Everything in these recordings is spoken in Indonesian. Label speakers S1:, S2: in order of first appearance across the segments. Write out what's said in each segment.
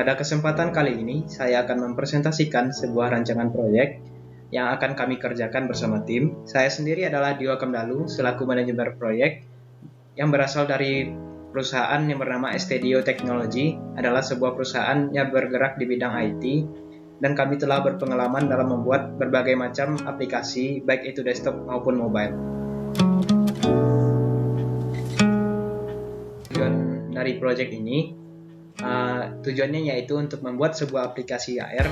S1: Pada kesempatan kali ini, saya akan mempresentasikan sebuah rancangan proyek yang akan kami kerjakan bersama tim. Saya sendiri adalah Dio Kemdalu, selaku manajemen proyek yang berasal dari perusahaan yang bernama STDIO Technology, adalah sebuah perusahaan yang bergerak di bidang IT, dan kami telah berpengalaman dalam membuat berbagai macam aplikasi, baik itu desktop maupun mobile. Tujuan dari proyek ini, tujuannya yaitu untuk membuat sebuah aplikasi AR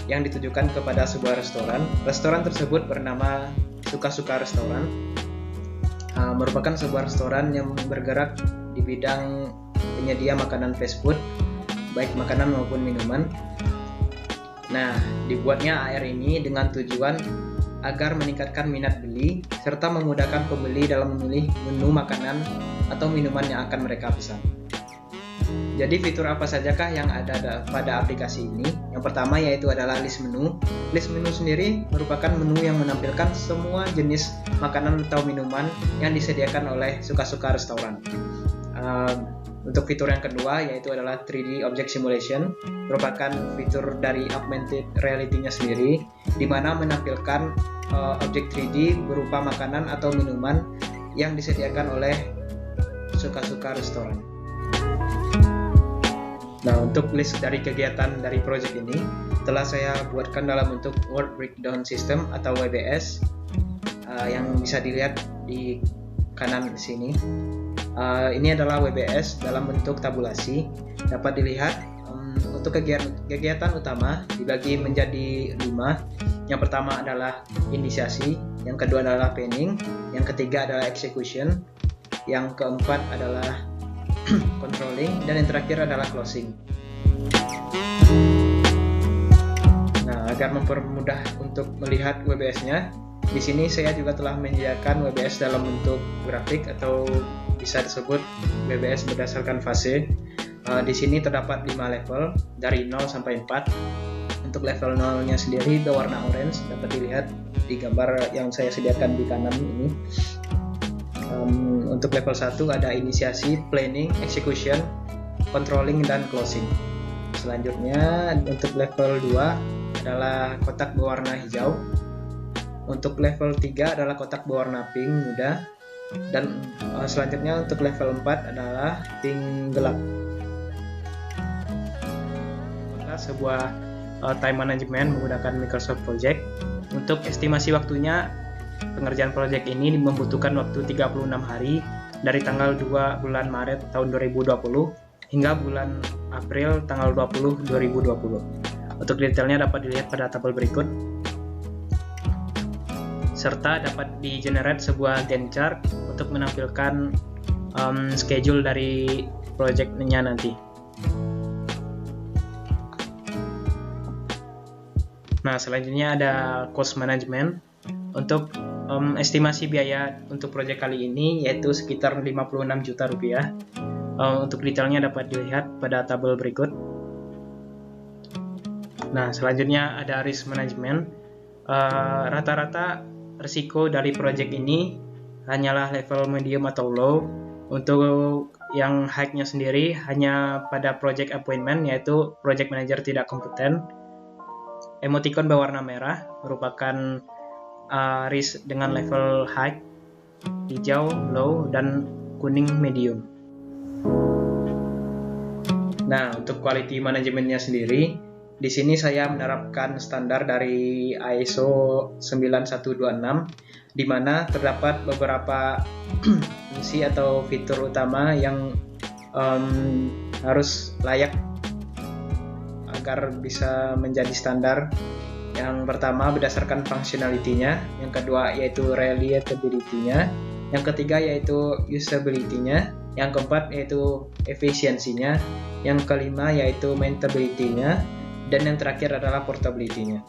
S1: yang ditujukan kepada sebuah restoran. Restoran tersebut bernama Suka-Suka Restoran, merupakan sebuah restoran yang bergerak di bidang penyedia makanan fast food, baik makanan maupun minuman. Nah, dibuatnya AR ini dengan tujuan agar meningkatkan minat beli serta memudahkan pembeli dalam memilih menu makanan atau minuman yang akan mereka pesan. Jadi fitur apa sajakah yang ada pada aplikasi ini? Yang pertama yaitu adalah list menu. List menu sendiri merupakan menu yang menampilkan semua jenis makanan atau minuman yang disediakan oleh Suka-Suka Restoran. Untuk fitur yang kedua yaitu adalah 3D Object Simulation, merupakan fitur dari augmented reality-nya sendiri, di mana menampilkan objek 3D berupa makanan atau minuman yang disediakan oleh Suka-Suka Restoran. Nah, untuk list dari kegiatan dari proyek ini telah saya buatkan dalam bentuk Word Breakdown System atau WBS, yang bisa dilihat di kanan di sini. Ini adalah WBS dalam bentuk tabulasi. Dapat dilihat untuk kegiatan utama dibagi menjadi 5. Yang pertama adalah inisiasi, yang kedua adalah planning, yang ketiga adalah execution, yang keempat adalah controlling, dan yang terakhir adalah closing. Nah, agar mempermudah untuk melihat WBS-nya, di sini saya juga telah menyediakan WBS dalam bentuk grafik atau bisa disebut WBS berdasarkan fase. Di sini terdapat 5 level dari 0 sampai 4. Untuk level 0-nya sendiri berwarna orange, dapat dilihat di gambar yang saya sediakan di kanan ini. Untuk level 1 ada inisiasi, planning, execution, controlling, dan closing. Selanjutnya untuk level 2 adalah kotak berwarna hijau. Untuk level 3 adalah kotak berwarna pink muda. Dan selanjutnya untuk level 4 adalah pink gelap. Sebuah time management menggunakan Microsoft Project. Untuk estimasi waktunya, pengerjaan proyek ini membutuhkan waktu 36 hari dari tanggal 2 bulan Maret tahun 2020 hingga bulan April tanggal 20 2020. Untuk detailnya dapat dilihat pada tabel berikut. Serta dapat di-generate sebuah Gantt chart untuk menampilkan schedule dari proyeknya nanti. Nah, selanjutnya ada cost management. Untuk estimasi biaya untuk proyek kali ini yaitu sekitar 56 juta rupiah. Untuk detailnya dapat dilihat pada tabel berikut. Nah, selanjutnya ada risk management. Rata-rata risiko dari proyek ini hanyalah level medium atau low. Untuk yang high-nya sendiri hanya pada project appointment, yaitu project manager tidak kompeten. Emoticon berwarna merah merupakan risk dengan level high, hijau low, dan kuning medium. Nah, untuk quality manajemennya sendiri, di sini saya menerapkan standar dari ISO 9126, di mana terdapat beberapa fungsi atau fitur utama yang harus layak agar bisa menjadi standar. Yang pertama berdasarkan functionality-nya, yang kedua yaitu reliability-nya, yang ketiga yaitu usability-nya, yang keempat yaitu efisiensinya, yang kelima yaitu maintainability-nya, dan yang terakhir adalah portability-nya.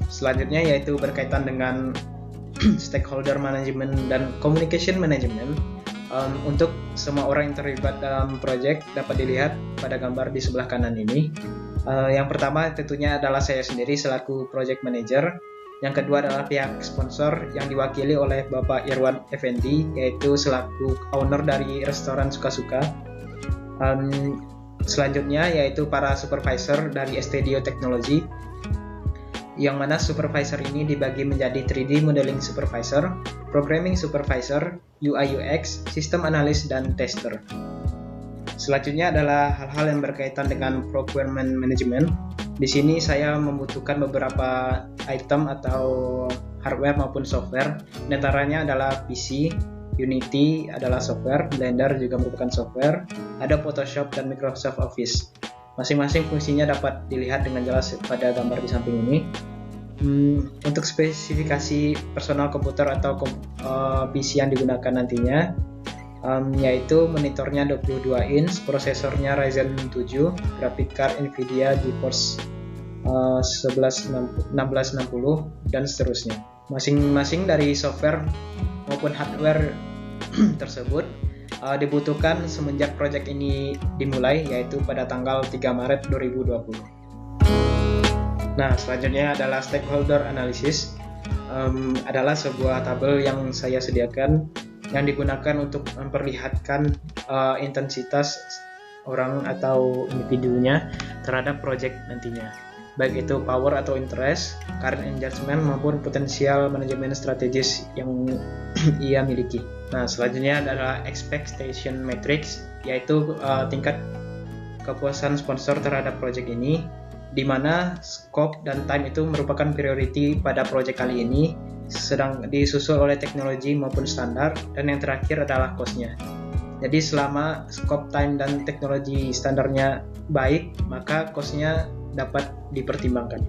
S1: Selanjutnya yaitu berkaitan dengan stakeholder management dan communication management. Untuk semua orang yang terlibat dalam proyek dapat dilihat pada gambar di sebelah kanan ini. Yang pertama tentunya adalah saya sendiri selaku project manager. Yang kedua adalah pihak sponsor yang diwakili oleh Bapak Irwan Effendi, yaitu selaku owner dari restoran Suka-Suka. Selanjutnya yaitu para supervisor dari STDO Technology, yang mana supervisor ini dibagi menjadi 3D Modeling Supervisor, Programming Supervisor, UI UX, System Analyst, dan Tester. Selanjutnya adalah hal-hal yang berkaitan dengan Procurement Management. Di sini saya membutuhkan beberapa item atau hardware maupun software. Di antaranya adalah PC, Unity adalah software, Blender juga merupakan software, ada Photoshop dan Microsoft Office. Masing-masing fungsinya dapat dilihat dengan jelas pada gambar di samping ini. Untuk spesifikasi personal komputer atau PC yang digunakan nantinya, yaitu monitornya 22 inch, prosesornya Ryzen 7, graphic card Nvidia GeForce 1660 dan seterusnya. Masing-masing dari software maupun hardware tersebut dibutuhkan semenjak proyek ini dimulai, yaitu pada tanggal 3 Maret 2020. Nah, selanjutnya adalah stakeholder analysis. Adalah sebuah tabel yang saya sediakan yang digunakan untuk memperlihatkan intensitas orang atau individunya terhadap proyek nantinya, baik itu power atau interest, current engagement maupun potensial manajemen strategis yang ia miliki. Nah, selanjutnya adalah expectation matrix, yaitu tingkat kepuasan sponsor terhadap proyek ini, di mana scope dan time itu merupakan priority pada proyek kali ini, sedang disusul oleh teknologi maupun standar, dan yang terakhir adalah cost-nya. Jadi selama scope, time, dan teknologi standarnya baik, maka cost-nya dapat dipertimbangkan.